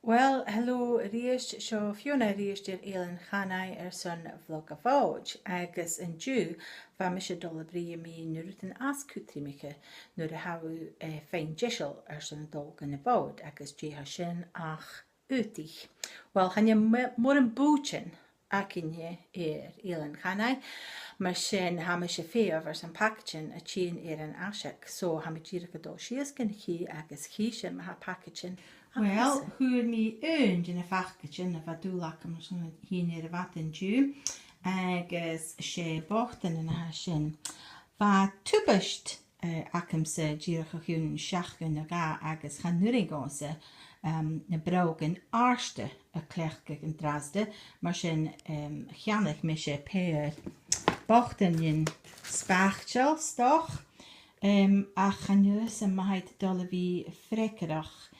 Well, hello, Riest, seo Fiona Riest i'r eilen chanau son vlog a fawj, agus yn diw, fa mi eisiau dol y bri mi nŵr yn as cwtri mi chi, nŵr y haw fein jesel son dol gan y fawd, agus di ha sy'n ach ydych. Wel, han y mor yn bwtyn ac yn i'r eilen chanau, mae sy'n ham eisiau ffeo fers yn packaging a chi'n yn asiac, so ham i gyda gydol sias gan chi agus chi sy'n ma ha packaging. Wel, hwyr mi yn y packaging a fa dŵlac am sy'n hyn i'r fat yn diw, agus se bochten yn ha sy'n. Fa tŵbysht ac am se gyrach o'ch yw'n siachgan o ga agus chanwrig o se y Brogan arste y clechgag yn drasde, mae sy'n chianach mi se per bochten yn spachtel stoch, a chanwys y mahaid dole fi frekerach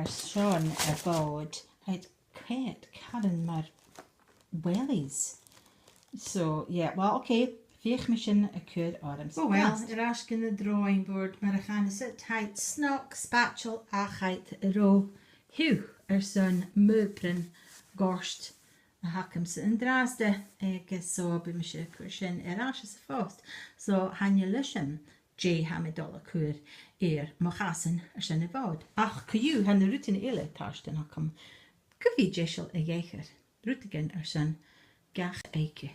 Sean a bod had quite Karen mar wellies. So yeah, well okay, fiech mission a good autumn. Oh well, yr asg yn y drawing board mar a chan is it height snock spatchel a height ro hiw son möbren gorst a hakam sy yn drasde agus so by mi sy cwrsyn asg y ffost. So han je lysyn J hamidol a cwr mochasen sy'n y fod. Ach, cwyw han y rwtyn ile tarsten hakam gyfi jesel y geicher. Rwtigen sy'n gach eike.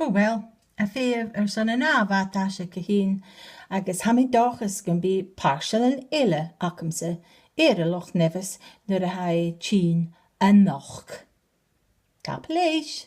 Oh well, a fef sy'n yna fat as y cyhyn agus hamidoch ys gan bi partial yn ile acam sy y loch nefys nwyr a hai chyn yn noch. Cap leish.